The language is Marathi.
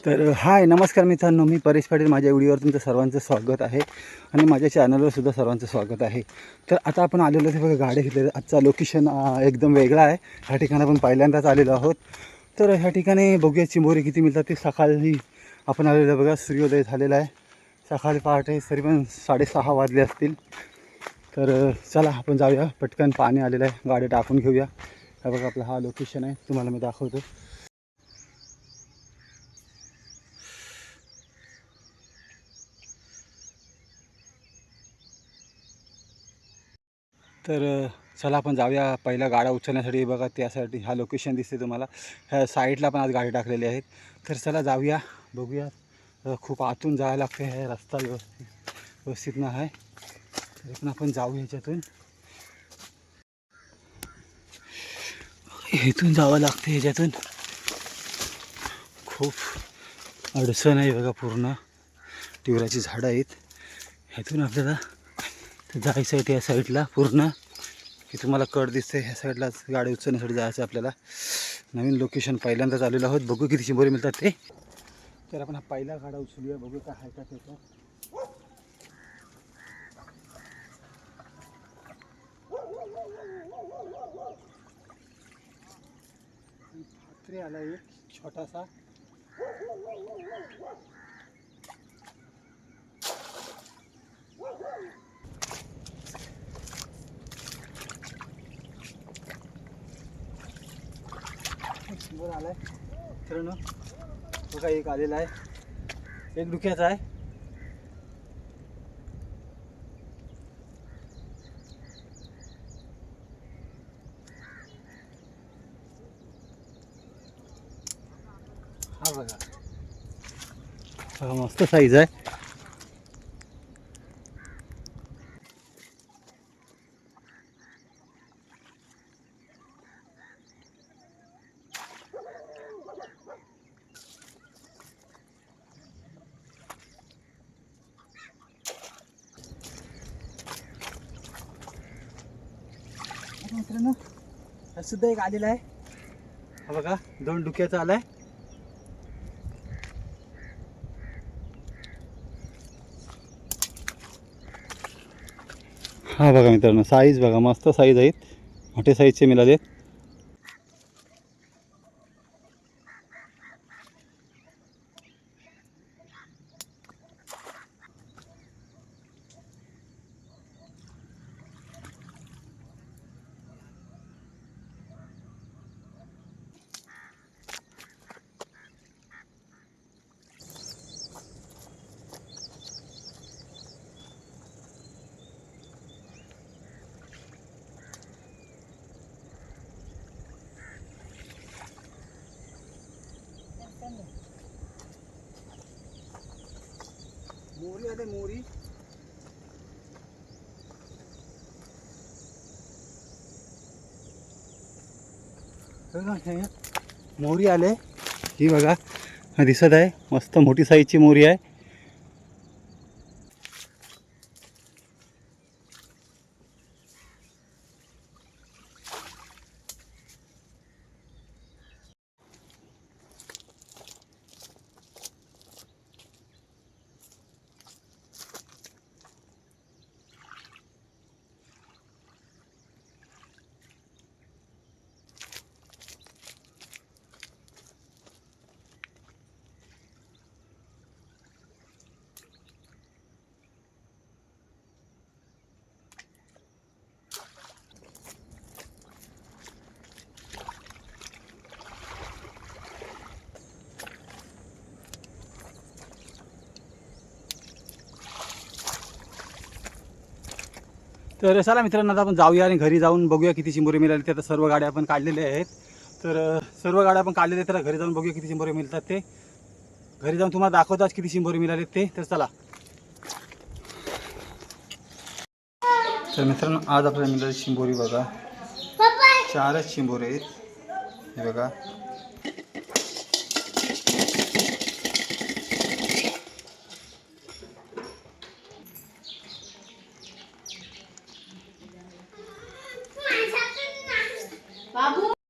तर हाय नमस्कार मित्रांनो, मी परेश पाटील. माझ्या व्हिडिओवर तुमचं सर्वांचं स्वागत आहे आणि माझ्या चॅनलवर सुद्धा सर्वांचं स्वागत आहे. तर आता आपण आलेलो आहे बघा, गाड्या घेतल्या. आजचा लोकेशन एकदम वेगळा आहे. ह्या ठिकाणी आपण पहिल्यांदाच आलेलो आहोत. तर ह्या ठिकाणी बघूया चिंबोरी किती मिळतात ते. सकाळी आपण आलेलो बघा, सूर्योदय झालेला आहे. सकाळी पहाटे तरी पण 6:30 वाजले असतील. तर चला आपण जाऊया, पटकन पाणी आलेलं आहे, गाडी टाकून घेऊया. हा बघा आपला हा लोकेशन आहे, तुम्हाला मी दाखवतो. तर चला आपण जाऊया. पहिला गाड्या उचलण्यासाठी बघा, त्यासाठी हा लोकेशन दिसते तुम्हाला. ह्या साईडला पण आज गाडी टाकलेली आहेत. तर चला जाऊया, बघूया. खूप आतून जायला लागते, हे रस्ता व्यवस्थित नाही आहे. तरी पण आपण जाऊ ह्याच्यातून. इथून जावं लागते ह्याच्यातून. खूप अडचण आहे बघा, पूर्ण टिवराची झाडं आहेत. ह्यातून आपल्याला जायचं आहे त्या साईडला पूर्ण. की तुम्हाला कड दिसते, ह्या साईडलाच गाडी उचलण्यासाठी जायचं आपल्याला. नवीन लोकेशन पहिल्यांदाच आलेलो आहोत. बघू किती चिंबोरी मिळतात ते. तर आपण हा पहिला गाडा उचलूया, बघू काय आहे का त्याचं. फात्रे आला एक छोटासा. चिंबोर आलाय मित्रांनो, बघा एक आलेला आहे, एक डुक्याचा आहे. हा बघा, हा मस्त साईज आहे. मित्रांनो हा सुद्धा एक आलेला आहे. हा बघा, 2 डुक्याचा आलाय. हा बघा मित्रांनो, साईज बघा, मस्त साईज आहेत, मोठे साईजचे मिळाले. मोरी आले, मोरी. मोरी आले, ही बघा दिसत आहे, मस्त मोठी साईजची मोरी आहे. तर चला मित्रांनो, आता आपण जाऊया आणि घरी जाऊन बघूया किती चिंबोरी मिळाली ते. आता सर्व गाड्या आपण काढलेल्या आहेत. तर सर्व गाड्या आपण काढलेल्या आहेत. तर घरी जाऊन बघूया किती चिंबोरी मिळतात ते. घरी जाऊन तुम्हाला दाखवताच किती चिंबोरी मिळाले ते. तर चला. तर मित्रांनो, आज आपल्याला मिळाली चिंबोरी बघा, 4च चिंबोरी आहेत. हे बघा,